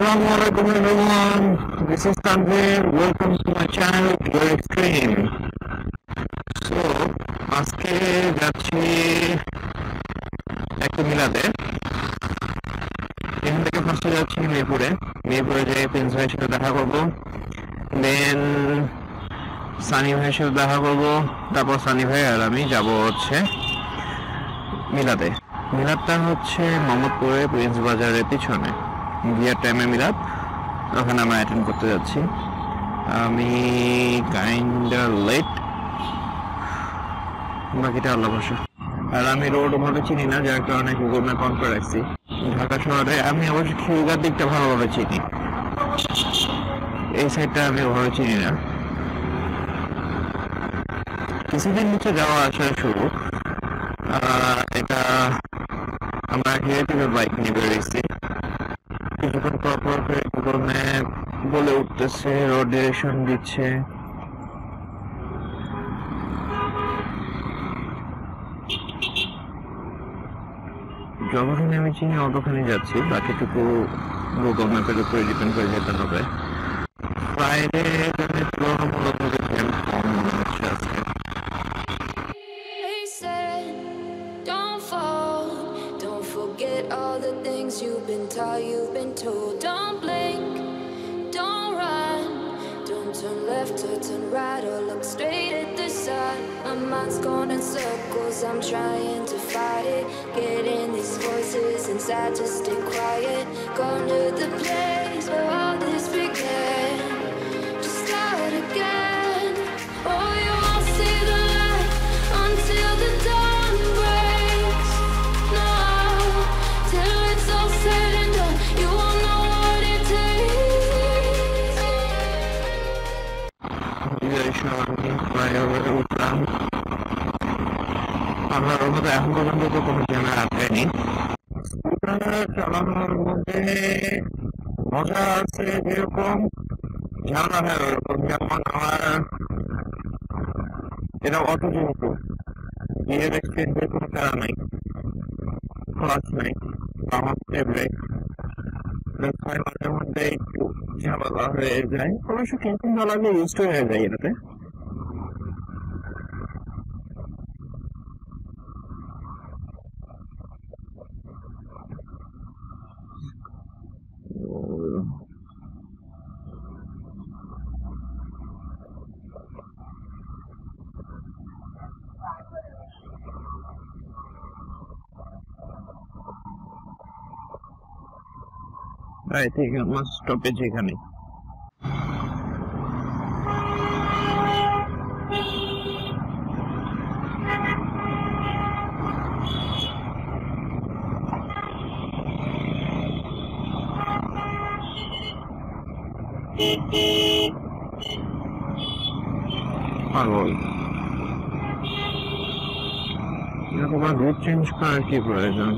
Assalamualaikum everyone. This is Tanvir. Welcome to my channel GiRi Stream. So, আজকে যাচ্ছি একটা মিলাদে। এখান থেকে ফার্স্টে যাচ্ছি মিরপুরে যেয়ে প্রিন্স ভাইয়ের সাথে দেখা করবো, দেন সানি ভাইয়ের সাথে দেখা করবো, তারপর সানি ভাই আর আমি যাব হচ্ছে মিলাদে। মিলাদটা হচ্ছে মোহাম্মদপুরে প্রিন্স বাজারের পিছনে বিয়ার টাইমে মিলাদ, ওখানে আমরা অ্যাটেন্ড করতে যাচ্ছি। আমি কাইন্ডা লেট, বাকিটা আল্লাহ ভরসা। আর আমি রোড ওভাবে চিনি না, যার কারণে গুগল ম্যাপ অন করে রাখছি। ঢাকা শহরে আমি অবশ্য খিলগার দিকটা ভালোভাবে চিনি, এই সাইডটা আমি ওভাবে চিনি না। কিছুদিন হচ্ছে যাওয়া আসা শুরু। এটা আমরা ক্রিয়েটিভের বাইক নিয়ে বেরিয়েছি। কিছুক্ষণ পর পর গুগল ম্যাপ বলে উঠতেছে, রোড ডিরেকশন দিচ্ছে। যতখানি আমি চিনি অতখানি যাচ্ছি, বাকিটুকু গুগল ম্যাপের উপরে ডিপেন্ড করে যেতে হবে। ফ্রাইডে তুলনামূলক জ্যাম কম মনে হচ্ছে আজকে। All the things you've been taught, you've been told. Don't blink, don't run, don't turn left or turn right or look straight at the sun. My mind's going in circles, I'm trying to fight it, getting these voices inside to stay quiet. Going to the place where all this began, to start again. Oh, you won't see the light until the dawn breaks. No, till it's all said and done, you won't know what it takes. ফ্লাইওভারে উঠলাম, আমার মধ্যে এখন পর্যন্ত তো কোনো camera আটকায়নি। Scooter চালানোর মধ্যে মজা আছে যেরকম, ঝামেলা হয় ওরকম। যেমন আমার এটা অটো যেহেতু গিয়ার এক্সচেঞ্জের কোনো প্যারা নাই, ক্লাচ নাই, আমার ব্রেক মাঝে মধ্যে একটু ঝামেলা হয়ে যায়। অবশ্য কিন্তু চালালে ইউজ হয়ে যায় এটাতে। I think I must stop it এখানে। পাগল, এরকম রুট চেঞ্জ করার কি প্রয়োজন?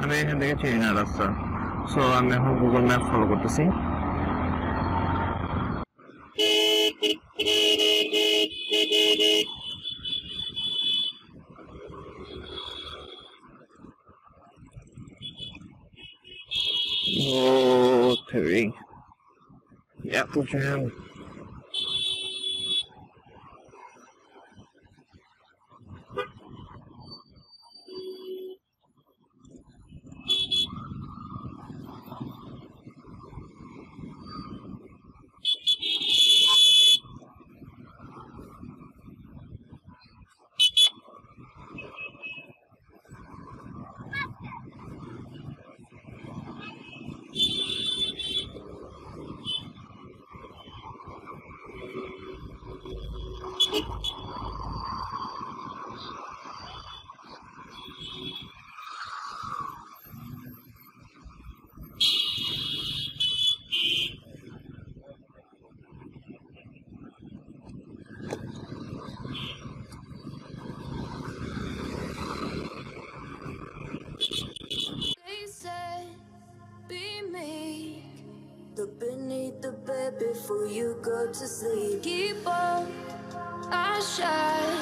আমি এখান থেকে চিনি না রাস্তা, সো আমি এখন গুগল ম্যাপ ফলো করতেছি। এত jam. before you go to sleep. Keep on, I shine.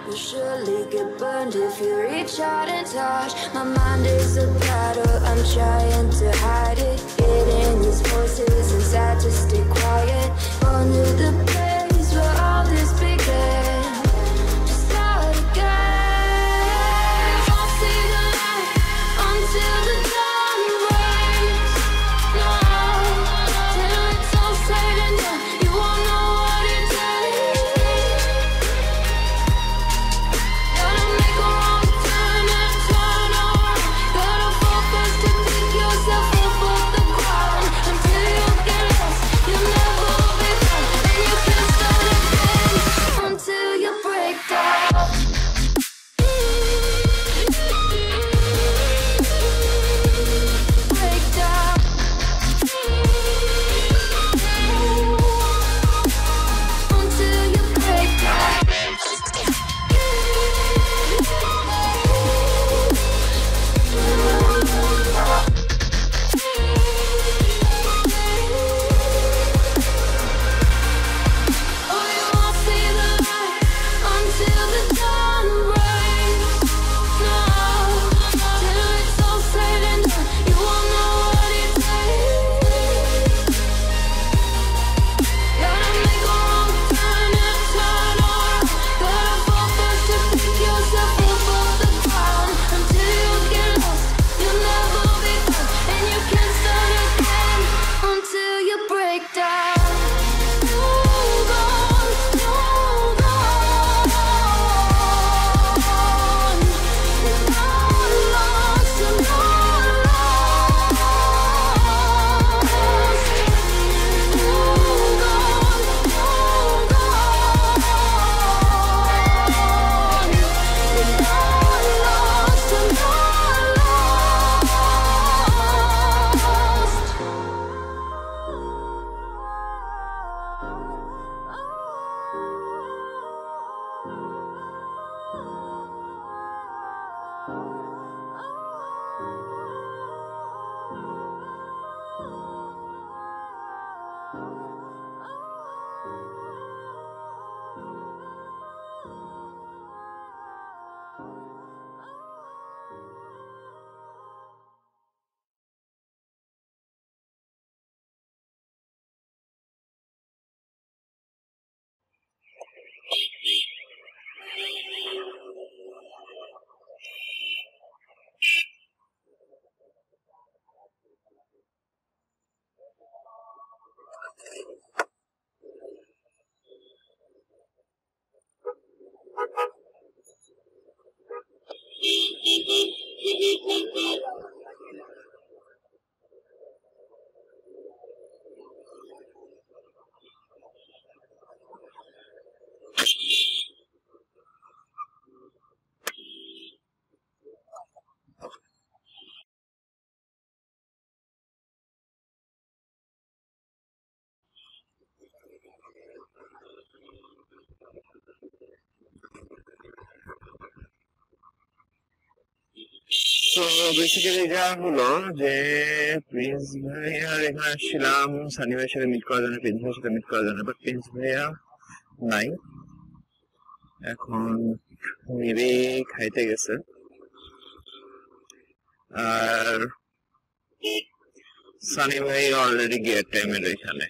You'll surely get burned if you reach out and touch. My mind is a battle, I'm trying to hide it. Getting these voices inside to stay quiet. On to the place where all this began. Just start again. I'll see the light until the dawn breaks. No, till it's all said and done, you won't know what it takes. Gotta make a wrong turn and turn around. Gotta fall first to pick yourself up off the ground. Until you get lost, you'll never be found. And you can start again until you break down. Break down. Until you break down. Oh, you won't see the light until the dawn breaks. No, till it's all said and done, you won't know what it takes. Gotta make a wrong turn and turn around. Gotta fall first to pick yourself up off the ground. Until you get lost, you'll never be found. And you can't start again until you break down. Hold on, hold on. You're not lost, you're not lost. Hold on, hold on. You're not lost, you're not তো basically যা হলো যে Prince ভাইয়ার এখানে আসছিলাম সানি ভাইয়ের সাথে meet করার জন্য, প্রিন্স ভাইয়ের সাথে মিট করার জন্য, বাট প্রিন্স ভাইয়া নাই। এখন মেবি খাইতে গেছে। আর সানি ভাই অলরেডি গেট টাইমের এখানে।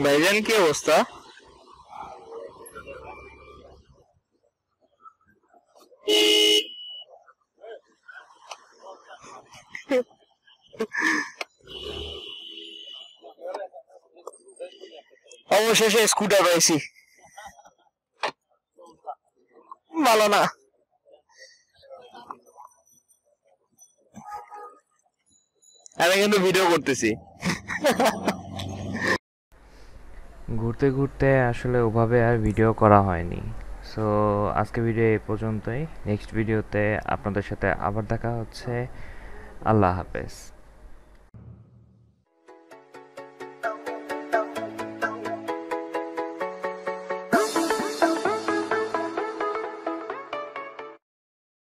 ভাইজান কি অবস্থা? অবশেষে স্কুটার পাইছি, ভালো না? আমি কিন্তু ভিডিও করতেছি। ঘুরতে ঘুরতে আসলে ওভাবে আর ভিডিও করা হয়নি। সো আজকে ভিডিও এই পর্যন্তই। নেক্সট ভিডিওতে আপনাদের সাথে আবার দেখা হচ্ছে। আল্লাহ হাফেজ।